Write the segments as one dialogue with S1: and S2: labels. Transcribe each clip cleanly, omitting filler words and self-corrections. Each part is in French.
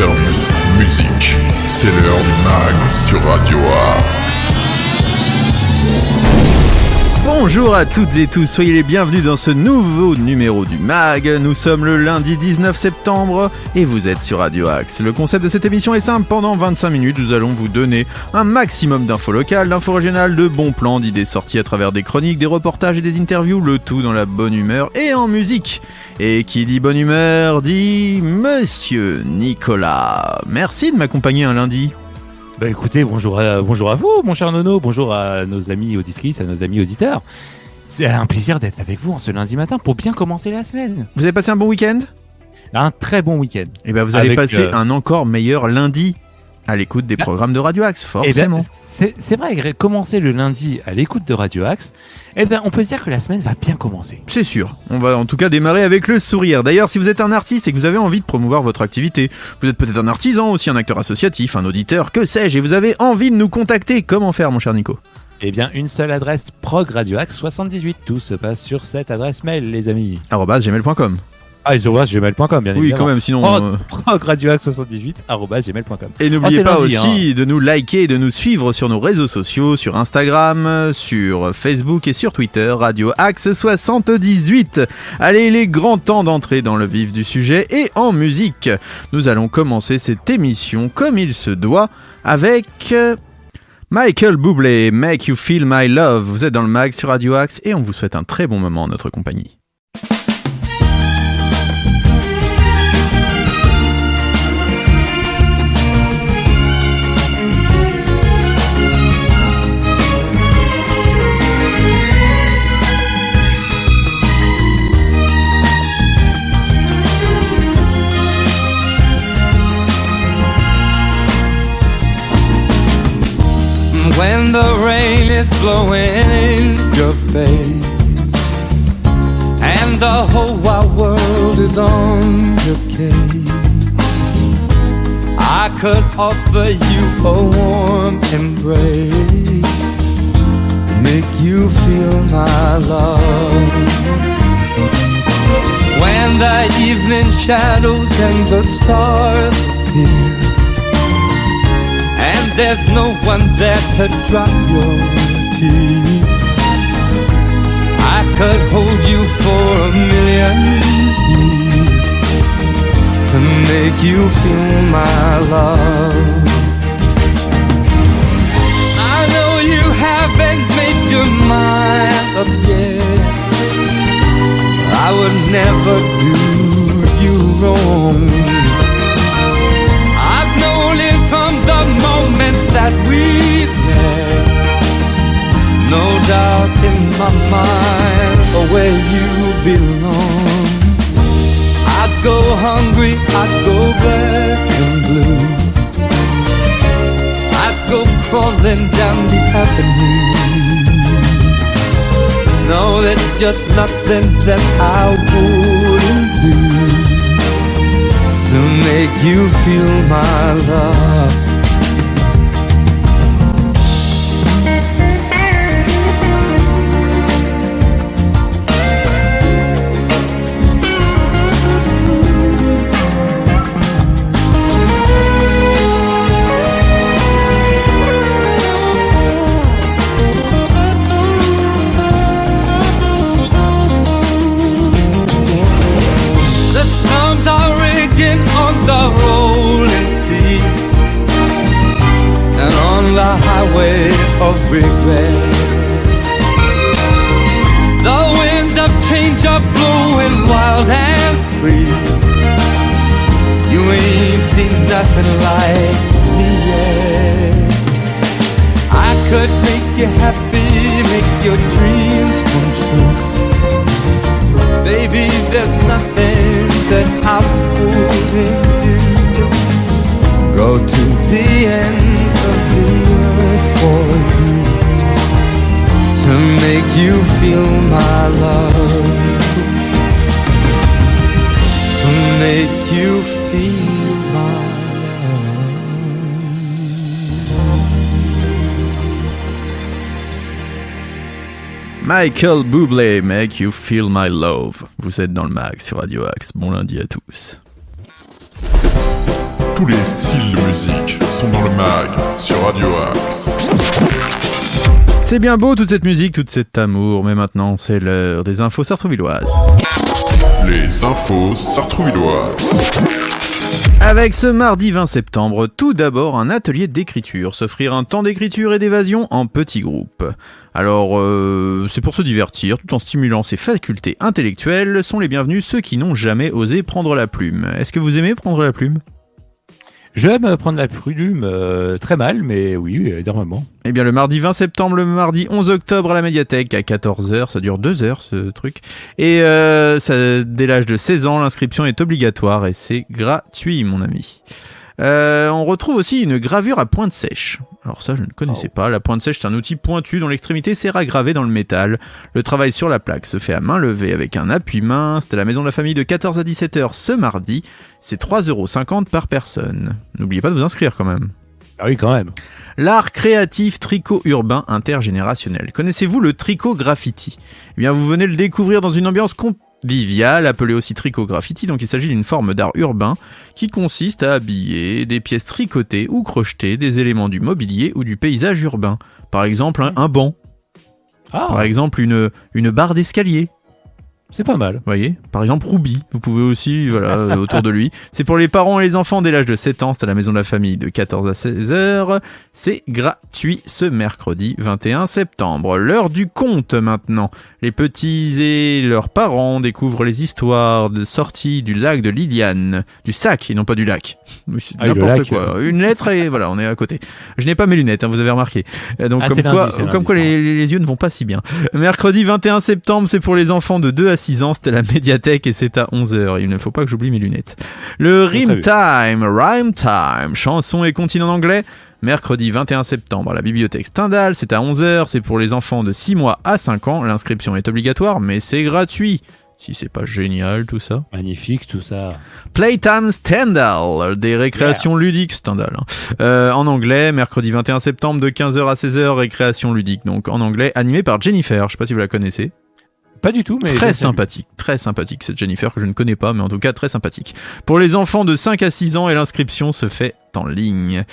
S1: interviews, musique. C'est l'heure du mag sur Radio Axe.
S2: Bonjour à toutes et tous, soyez les bienvenus dans ce nouveau numéro du MAG. Nous sommes le lundi 19 septembre et vous êtes sur Radio Axe. Le concept de cette émission est simple, pendant 25 minutes, nous allons vous donner un maximum d'infos locales, d'infos régionales, de bons plans, d'idées sorties à travers des chroniques, des reportages et des interviews, le tout dans la bonne humeur et en musique. Et qui dit bonne humeur dit Monsieur Nicolas. Merci de m'accompagner un lundi.
S3: Bah écoutez, bonjour à vous, mon cher Nono, bonjour à nos amis auditrices, à nos amis auditeurs. C'est un plaisir d'être avec vous en ce lundi matin pour bien commencer la semaine.
S2: Vous avez passé un bon week-end ?
S3: Un très bon week-end.
S2: Et ben vous allez passer un encore meilleur lundi à l'écoute des programmes de Radio Axe, forcément.
S3: C'est vrai, commencer le lundi à l'écoute de Radio Axe, on peut se dire que la semaine va bien commencer.
S2: C'est sûr, on va en tout cas démarrer avec le sourire. D'ailleurs, si vous êtes un artiste et que vous avez envie de promouvoir votre activité, vous êtes peut-être un artisan, aussi un acteur associatif, un auditeur, que sais-je, et vous avez envie de nous contacter, comment faire mon cher Nico ?
S3: Eh bien, une seule adresse, progradioaxe78. Tout se passe sur cette adresse mail, les amis.
S2: @gmail.com.
S3: gmail.com, bien évidemment.
S2: Oui, quand même, sinon...
S3: progradioaxe78@gmail.com.
S2: Et n'oubliez pas aussi de nous liker et de nous suivre sur nos réseaux sociaux, sur Instagram, sur Facebook et sur Twitter, Radio Axe 78. Allez, il est grand temps d'entrer dans le vif du sujet et en musique. Nous allons commencer cette émission comme il se doit avec... Michael Bublé, Make You Feel My Love. Vous êtes dans le mag sur Radio Axe et on vous souhaite un très bon moment en notre compagnie.
S4: When the rain is blowing in your face and the whole wide world is on your case, I could offer you a warm embrace, make you feel my love. When the evening shadows and the stars appear and there's no one there to drop your tears, I could hold you for a million years to make you feel my love. I know you haven't made your mind up yet. I would never do you wrong. I've known it from the moment that we met. No doubt in my mind where you belong. I'd go hungry, I'd go black and blue, I'd go crawling down the avenue. No, there's just nothing that I wouldn't do to make you feel my love. The storms are raging on the rolling sea and on the highway of regret. The winds of change are blowing wild and free. You ain't seen nothing like me yet. I could make you happy, make your dreams come true. Baby, there's nothing that I wouldn't do. Go to the ends of the earth for you to make you feel my love, to make you feel my love.
S2: Michael Bublé, Make You Feel My Love. Vous êtes dans le mag sur Radio Axe. Bon lundi à tous.
S1: Tous les styles de musique sont dans le mag sur Radio Axe.
S2: C'est bien beau toute cette musique, tout cet amour, mais maintenant c'est l'heure des infos sartrouvilloises.
S1: Les infos sartrouvilloises.
S2: Avec ce mardi 20 septembre, tout d'abord un atelier d'écriture, s'offrir un temps d'écriture et d'évasion en petits groupes. Alors, c'est pour se divertir, tout en stimulant ses facultés intellectuelles, sont les bienvenus ceux qui n'ont jamais osé prendre la plume. Est-ce que vous aimez prendre la plume ?
S3: J'aime prendre la plume très mal, mais oui, énormément.
S2: Eh bien, le mardi 20 septembre, le mardi 11 octobre à la médiathèque à 14h, ça dure 2 heures ce truc. Et dès l'âge de 16 ans, l'inscription est obligatoire et c'est gratuit, mon ami. On retrouve aussi une gravure à pointe sèche. Alors ça, je ne connaissais pas. La pointe sèche, c'est un outil pointu dont l'extrémité sert à graver dans le métal. Le travail sur la plaque se fait à main levée avec un appui main. C'est à la Maison de la Famille de 14 à 17h ce mardi. C'est 3,50€ par personne. N'oubliez pas de vous inscrire quand même.
S3: Ah oui, quand même.
S2: L'art créatif tricot urbain intergénérationnel. Connaissez-vous le tricot graffiti ? Eh bien, vous venez le découvrir dans une ambiance conviviale, appelée aussi tricot graffiti. Donc, il s'agit d'une forme d'art urbain qui consiste à habiller des pièces tricotées ou crochetées des éléments du mobilier ou du paysage urbain. Par exemple, un banc. Par exemple, une barre d'escalier.
S3: C'est pas mal.
S2: Vous voyez ? Par exemple, Ruby, vous pouvez aussi, autour de lui. C'est pour les parents et les enfants dès l'âge de 7 ans, c'est à la Maison de la Famille de 14 à 16h. C'est gratuit ce mercredi 21 septembre. L'heure du conte maintenant. Les petits et leurs parents découvrent les histoires de sortie du lac de Liliane. Du sac et non pas du lac. C'est n'importe quoi. Une lettre et voilà, on est à côté. Je n'ai pas mes lunettes, vous avez remarqué. Donc comme quoi les yeux ne vont pas si bien. Mercredi 21 septembre, c'est pour les enfants de 2 à 6 ans, c'était à la médiathèque et c'est à 11h. Il ne faut pas que j'oublie mes lunettes. Le Rhyme Time, chanson et comptine en anglais. Mercredi 21 septembre à la bibliothèque Stendhal, c'est à 11h, c'est pour les enfants de 6 mois à 5 ans. L'inscription est obligatoire, mais c'est gratuit. Si c'est pas génial tout ça.
S3: Magnifique tout ça.
S2: Playtime Stendhal, des récréations ludiques Stendhal. En anglais, mercredi 21 septembre de 15h à 16h, récréation ludique. Donc en anglais, animé par Jennifer, je sais pas si vous la connaissez.
S3: Pas du tout, mais...
S2: Très sympathique cette Jennifer que je ne connais pas, mais en tout cas très sympathique. Pour les enfants de 5 à 6 ans et l'inscription se fait en ligne.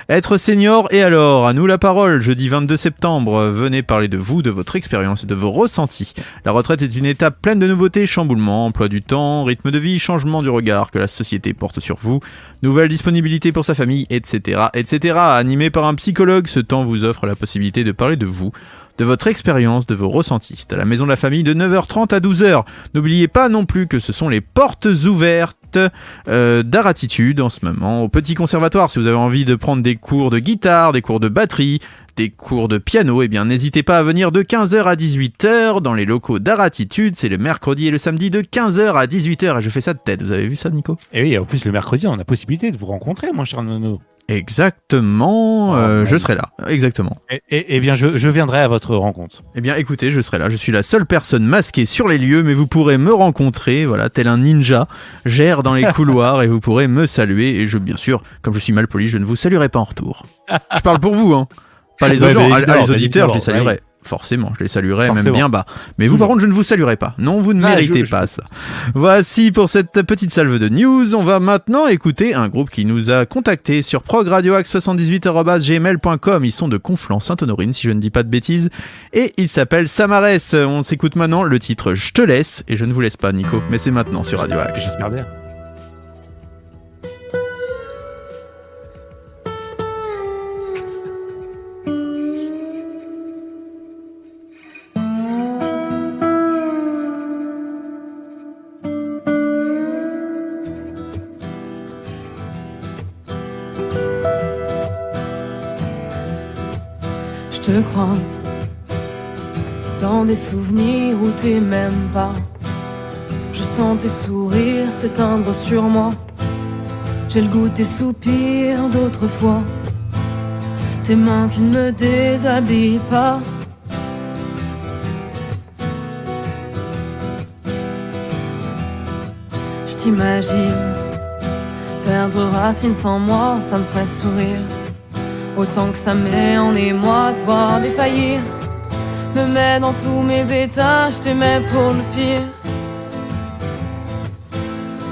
S2: Être senior et alors, à nous la parole, jeudi 22 septembre, venez parler de vous, de votre expérience et de vos ressentis. La retraite est une étape pleine de nouveautés, chamboulements, emploi du temps, rythme de vie, changement du regard que la société porte sur vous, nouvelle disponibilité pour sa famille, etc., etc. Animé par un psychologue, ce temps vous offre la possibilité de parler de vous, de votre expérience, de vos ressentis. C'est à la Maison de la Famille de 9h30 à 12h. N'oubliez pas non plus que ce sont les portes ouvertes d'Art-Attitude en ce moment au Petit Conservatoire. Si vous avez envie de prendre des cours de guitare, des cours de batterie, des cours de piano, eh bien n'hésitez pas à venir de 15h à 18h dans les locaux d'Art-Attitude. C'est le mercredi et le samedi de 15h à 18h et je fais ça de tête. Vous avez vu ça, Nico ?
S3: Et oui, en plus le mercredi, on a possibilité de vous rencontrer, mon cher Nono.
S2: Exactement, je serai là, exactement.
S3: Eh bien, je viendrai à votre rencontre.
S2: Eh bien, écoutez, je serai là. Je suis la seule personne masquée sur les lieux, mais vous pourrez me rencontrer, voilà, tel un ninja, j'erre dans les couloirs et vous pourrez me saluer. Et bien sûr, comme je suis mal poli, je ne vous saluerai pas en retour. Je parle pour vous, hein. Pas les autres gens. Les auditeurs, je les saluerai. Ouais. Forcément, je les saluerai forcément. Même bien bas. Mais vous, par contre, je ne vous saluerai pas. Non, vous ne méritez pas ça. Voici pour cette petite salve de news. On va maintenant écouter un groupe qui nous a contacté sur progradioaxe78@gmail.com. Ils sont de Conflans-Sainte-Honorine, si je ne dis pas de bêtises. Et ils s'appellent Samarès. On s'écoute maintenant le titre Je te laisse. Et je ne vous laisse pas, Nico. Mais c'est maintenant sur Radio Axe.
S3: J'espère bien.
S5: Je te croise dans des souvenirs où t'es même pas. Je sens tes sourires s'éteindre sur moi. J'ai le goût de tes soupirs d'autrefois. Tes mains qui ne me déshabillent pas. Je t'imagine perdre racine sans moi, ça me ferait sourire. Autant que ça met en émoi de voir défaillir. Me met dans tous mes états, je t'aimais pour le pire.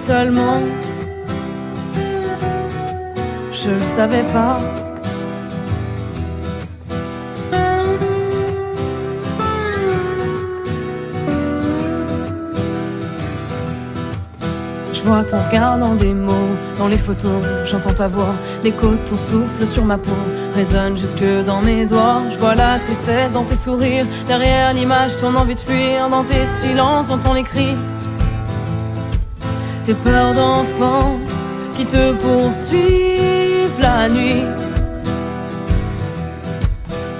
S5: Seulement je le savais pas. Je vois ton regard dans des mots, dans les photos, j'entends ta voix, l'écho de ton souffle sur ma peau résonne jusque dans mes doigts. Je vois la tristesse dans tes sourires, derrière l'image ton envie de fuir, dans tes silences, j'entends les cris. Tes peurs d'enfant qui te poursuivent la nuit.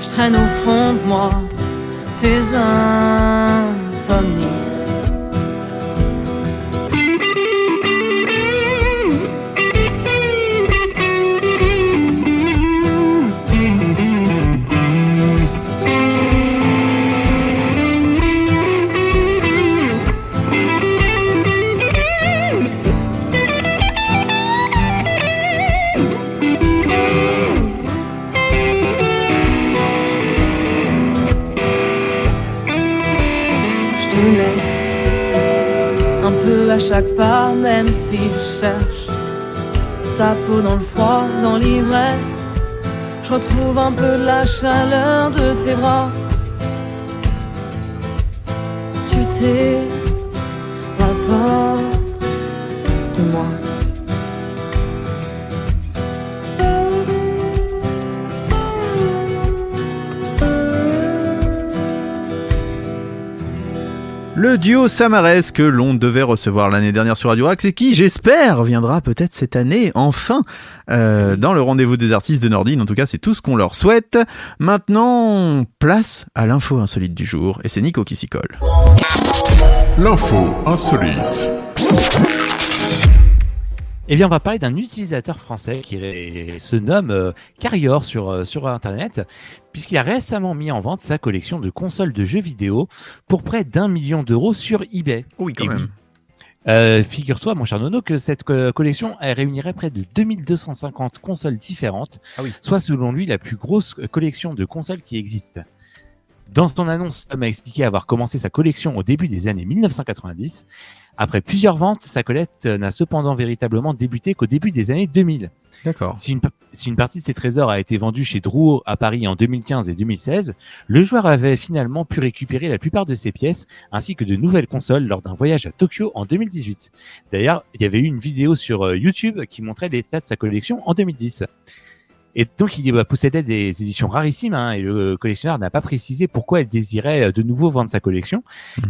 S5: Je traîne au fond de moi tes insomnies. À chaque pas, même si je cherche ta peau dans le froid, dans l'ivresse, je retrouve un peu de la chaleur de tes bras. Tu t'évapores de moi.
S2: Le duo Samarès que l'on devait recevoir l'année dernière sur Radio Axe et qui, j'espère, viendra peut-être cette année, enfin, dans le rendez-vous des artistes de Nordine. En tout cas, c'est tout ce qu'on leur souhaite. Maintenant, place à l'info insolite du jour et c'est Nico qui s'y colle.
S1: L'info insolite.
S3: Eh bien, on va parler d'un utilisateur français qui se nomme Carrior sur Internet, puisqu'il a récemment mis en vente sa collection de consoles de jeux vidéo pour près d'1 million d'euros sur eBay.
S2: Oui, quand même.
S3: Figure-toi, mon cher Nono, que cette collection elle réunirait près de 2250 consoles différentes, soit selon lui la plus grosse collection de consoles qui existe. Dans son annonce, Tom a expliqué avoir commencé sa collection au début des années 1990. Après plusieurs ventes, sa collecte n'a cependant véritablement débuté qu'au début des années 2000.
S2: D'accord.
S3: Si une partie de ses trésors a été vendue chez Drouot à Paris en 2015 et 2016, le joueur avait finalement pu récupérer la plupart de ses pièces ainsi que de nouvelles consoles lors d'un voyage à Tokyo en 2018. D'ailleurs, il y avait eu une vidéo sur YouTube qui montrait l'état de sa collection en 2010. Et donc, il possédait des éditions rarissimes, et le collectionneur n'a pas précisé pourquoi il désirait de nouveau vendre sa collection.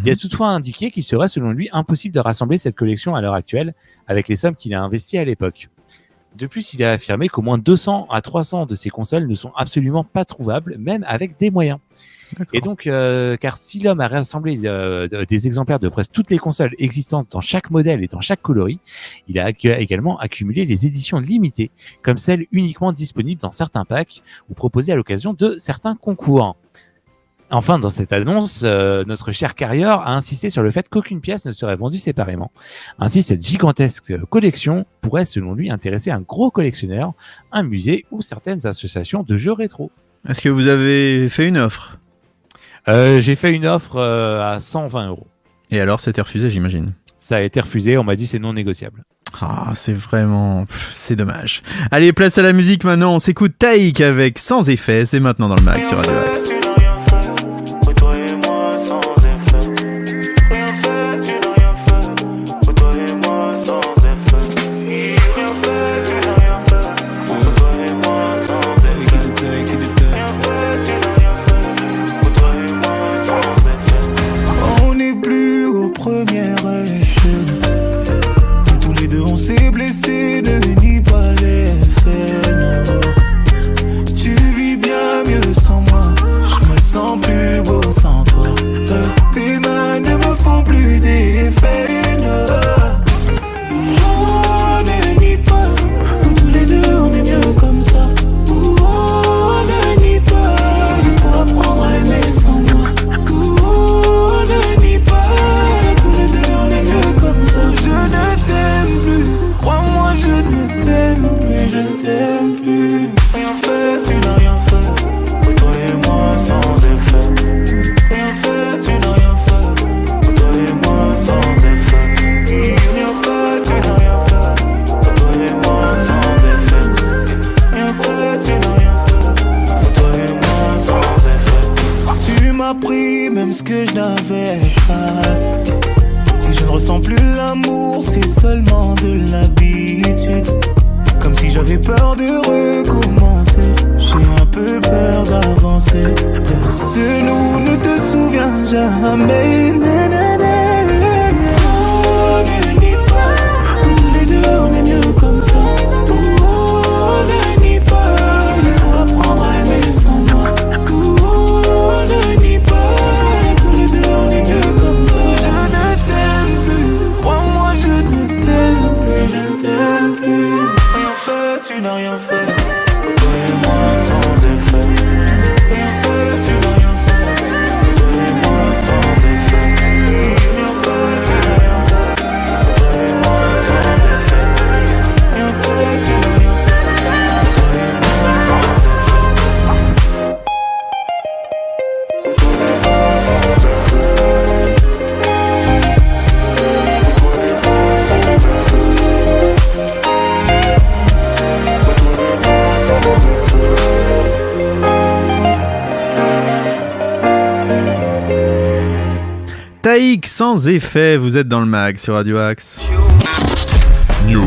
S3: Il a toutefois indiqué qu'il serait, selon lui, impossible de rassembler cette collection à l'heure actuelle avec les sommes qu'il a investies à l'époque. De plus, il a affirmé qu'au moins 200 à 300 de ces consoles ne sont absolument pas trouvables, même avec des moyens. D'accord. Et donc, car si l'homme a rassemblé des exemplaires de presque toutes les consoles existantes dans chaque modèle et dans chaque coloris, il a également accumulé les éditions limitées, comme celles uniquement disponibles dans certains packs ou proposées à l'occasion de certains concours. Enfin, dans cette annonce, notre cher Carrior a insisté sur le fait qu'aucune pièce ne serait vendue séparément. Ainsi, cette gigantesque collection pourrait, selon lui, intéresser un gros collectionneur, un musée ou certaines associations de jeux rétro.
S2: Est-ce que vous avez fait une offre ?
S3: J'ai fait une offre à 120 €.
S2: Et alors, c'était refusé, j'imagine.
S3: Ça a été refusé, on m'a dit c'est non négociable.
S2: Ah, c'est vraiment... c'est dommage. Allez, place à la musique maintenant, on s'écoute Taïk avec Sans Effet, c'est maintenant dans le mag sur Radio Axe.
S6: Tu vis bien mieux sans moi. m'a pris même ce que je n'avais pas. Et je ne ressens plus l'amour, c'est seulement de l'habitude. Comme si j'avais peur de recommencer. J'ai un peu peur d'avancer. De nous, ne te souviens jamais. Oh, ne nie pas, tous les deux on est mieux comme ça. Oh, ne nie pas, il faut apprendre à aimer sans moi. Oh, ne nie pas, tous les deux on est mieux comme ça. Je ne t'aime plus, crois-moi je ne t'aime plus, je ne t'aime plus. Rien fait, tu n'as rien fait. Toi et moi sans effet. Rien fait, tu n'as rien fait. Toi et moi sans effet. Rien fait, tu n'as rien fait. Toi et moi sans effet. Rien fait, tu n'as rien fait. Toi et moi sans effet. Toi et moi sans effet.
S2: Taïk sans effet, vous êtes dans le mag sur Radio Axe.
S1: News,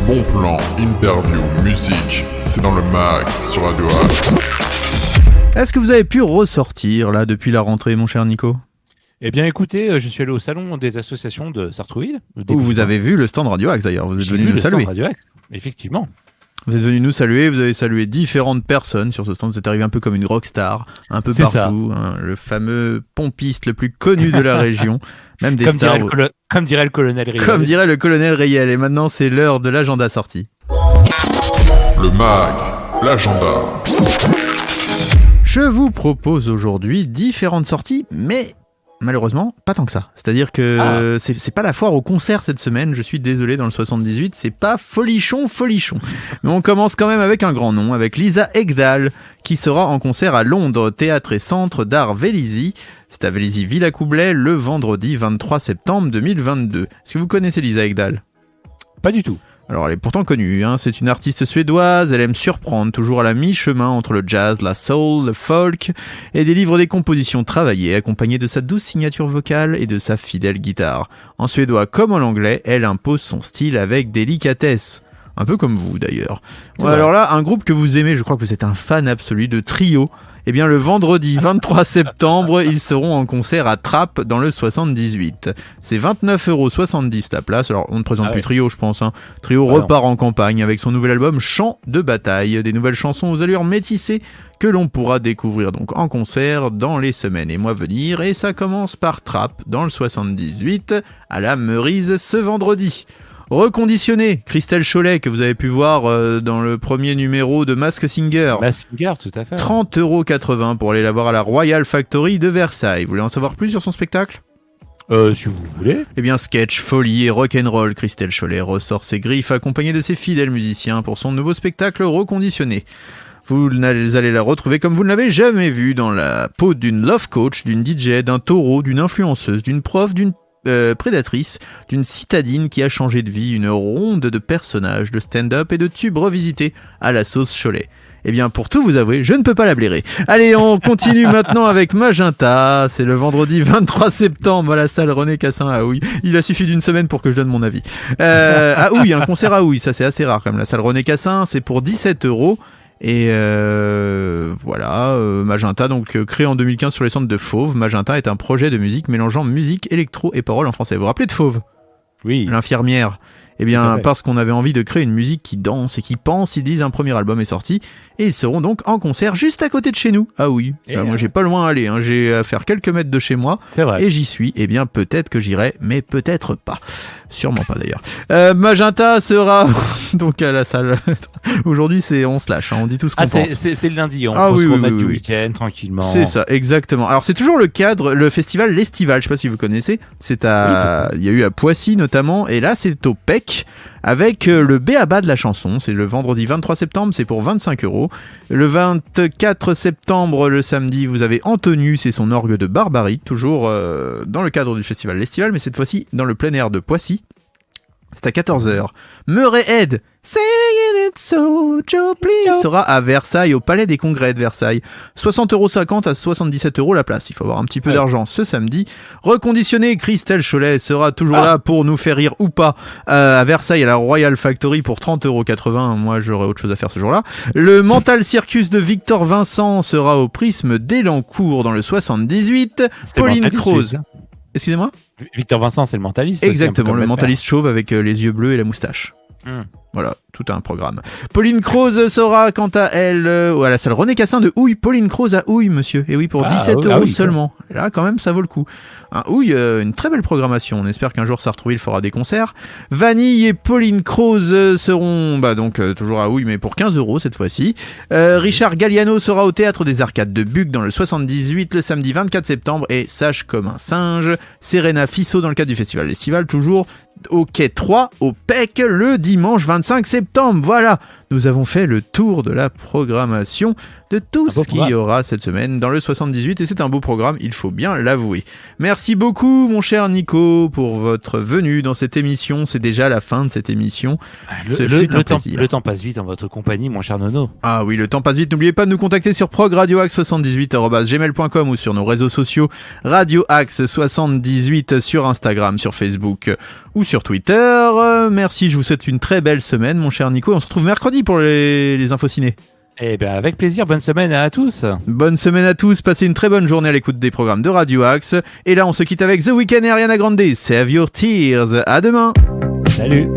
S1: bon plan, interview, musique, c'est dans le mag sur Radio Axe.
S2: Est-ce que vous avez pu ressortir là depuis la rentrée, mon cher Nico?
S3: Eh bien, écoutez, je suis allé au salon des associations de Sartrouville.
S2: Où vous avez vu le stand Radio Axe d'ailleurs, vous êtes venu nous saluer.
S3: Radio Axe, effectivement.
S2: Vous êtes venu nous saluer, vous avez salué différentes personnes sur ce stand, vous êtes arrivé un peu comme une rockstar, un peu
S3: C'est
S2: partout, hein, le fameux pompiste le plus connu de la région, même des
S3: Comme
S2: stars.
S3: comme dirait le colonel Riel.
S2: Comme dirait le colonel Riel, et maintenant c'est l'heure de l'agenda sorti.
S1: Le mag, l'agenda.
S2: Je vous propose aujourd'hui différentes sorties, mais malheureusement, pas tant que ça. C'est-à-dire que c'est pas la foire au concert cette semaine, je suis désolé, dans le 78, c'est pas folichon. Mais on commence quand même avec un grand nom, avec Lisa Ekdahl, qui sera en concert à Londres, Théâtre et Centre d'Art Vélizy. C'est à Vélizy-Villacoublay, le vendredi 23 septembre 2022. Est-ce que vous connaissez Lisa Ekdahl ?
S3: Pas du tout.
S2: Alors elle est pourtant connue, hein. C'est une artiste suédoise, elle aime surprendre, toujours à la mi-chemin entre le jazz, la soul, le folk, et délivre des compositions travaillées, accompagnées de sa douce signature vocale et de sa fidèle guitare. En suédois comme en anglais, elle impose son style avec délicatesse. Un peu comme vous d'ailleurs. Ouais, alors là, un groupe que vous aimez, je crois que vous êtes un fan absolu de Trio. Eh bien, le vendredi 23 septembre, ils seront en concert à Trappes dans le 78. C'est 29,70€ la place. Alors, on ne présente plus Trio, je pense, hein. Trio repart en campagne avec son nouvel album Chants de bataille. Des nouvelles chansons aux allures métissées que l'on pourra découvrir donc en concert dans les semaines et mois à venir. Et ça commence par Trappes dans le 78 à la Meurise ce vendredi. Reconditionné, Christelle Cholet, que vous avez pu voir dans le premier numéro de Mask Singer.
S3: Mask Singer, tout à fait.
S2: 30,80€ pour aller la voir à la Royal Factory de Versailles. Vous voulez en savoir plus sur son spectacle ?
S3: Si vous voulez.
S2: Eh bien, sketch, folie et rock'n'roll, Christelle Cholet ressort ses griffes accompagnée de ses fidèles musiciens pour son nouveau spectacle Reconditionné. Vous allez la retrouver comme vous ne l'avez jamais vue dans la peau d'une love coach, d'une DJ, d'un taureau, d'une influenceuse, d'une prof, d'une prédatrice, d'une citadine qui a changé de vie, une ronde de personnages, de stand-up et de tubes revisités à la sauce Cholet. Eh bien, pour tout vous avouer, je ne peux pas la blairer. Allez, on continue maintenant avec Magenta. C'est le vendredi 23 septembre à la salle René Cassin à Houille. Il a suffi d'une semaine pour que je donne mon avis. À Houille, un concert à Houille, ça c'est assez rare quand même. La salle René Cassin, c'est pour 17€. Et voilà, Magenta, donc créé en 2015 sur les centres de Fauve. Magenta est un projet de musique mélangeant musique, électro et paroles en français. Vous vous rappelez de Fauve ?
S3: Oui.
S2: L'infirmière. Eh bien, parce qu'on avait envie de créer une musique qui danse et qui pense, ils disent un premier album est sorti. Et ils seront donc en concert juste à côté de chez nous. Ah oui, moi j'ai pas loin à aller, hein. J'ai à faire quelques mètres de chez moi.
S3: C'est vrai.
S2: Et j'y suis. Eh bien, peut-être que j'irai, mais peut-être pas. Sûrement pas d'ailleurs. Magenta sera donc à la salle. Aujourd'hui, on se lâche, hein. On dit tout ce qu'on pense.
S3: C'est le lundi, on peut se remettre du week-end tranquillement.
S2: C'est ça, exactement. Alors c'est toujours le cadre, le festival L'Estival, je sais pas si vous connaissez. Il y a eu à Poissy notamment, et là c'est au PEC. Avec le B.A.B.A. de la chanson, c'est le vendredi 23 septembre, c'est pour 25€. Le 24 septembre, le samedi, vous avez Antonius et son orgue de barbarie, toujours dans le cadre du festival L'Estival, mais cette fois-ci dans le plein air de Poissy. C'est à 14h. Murray Head, Saying it so, Joe please sera à Versailles, au Palais des Congrès de Versailles. 60,50€ à 77€ la place. Il faut avoir un petit peu d'argent ce samedi. Reconditionné, Christelle Cholet sera toujours là pour nous faire rire ou pas à Versailles à la Royal Factory pour 30,80€. Moi, j'aurai autre chose à faire ce jour-là. Le Mental Circus de Victor Vincent sera au Prisme d'Elancourt dans le 78. Pauline Croze. Excusez-moi?
S3: Victor Vincent, c'est le mentaliste.
S2: Exactement, le mentaliste chauve avec les yeux bleus et la moustache. Voilà, tout un programme. Pauline Croze sera quant à elle à la salle René Cassin de Houille. Pauline Croze à Houille, monsieur. Et oui, pour 17€ seulement. Et là, quand même, ça vaut le coup. Houille, une très belle programmation. On espère qu'un jour Sartrouville fera des concerts. Vanille et Pauline Croze seront toujours à Houille, mais pour 15€ cette fois-ci. Richard Galliano sera au Théâtre des Arcades de Buc dans le 78 le samedi 24 septembre. Et Sage comme un singe, Serena Fissot dans le cadre du Festival Estival, toujours au Quai 3, au PEC, le dimanche 25 septembre. Voilà, nous avons fait le tour de la programmation de tout ce qu'il y aura cette semaine dans le 78 et c'est un beau programme, il faut bien l'avouer. Merci beaucoup mon cher Nico pour votre venue dans cette émission, c'est déjà la fin de cette émission.
S3: Le temps passe vite en votre compagnie mon cher Nono.
S2: Ah oui, le temps passe vite, n'oubliez pas de nous contacter sur progradioaxe78@gmail.com ou sur nos réseaux sociaux radioaxe78 sur Instagram, sur Facebook ou sur Twitter. Merci, je vous souhaite une très belle semaine mon cher Nico, on se retrouve mercredi pour les infos ciné.
S3: Eh bien, avec plaisir, bonne semaine à tous.
S2: Bonne semaine à tous, passez une très bonne journée à l'écoute des programmes de Radio Axe. Et là, on se quitte avec The Weeknd et Ariana Grande. Save Your Tears, à demain.
S3: Salut.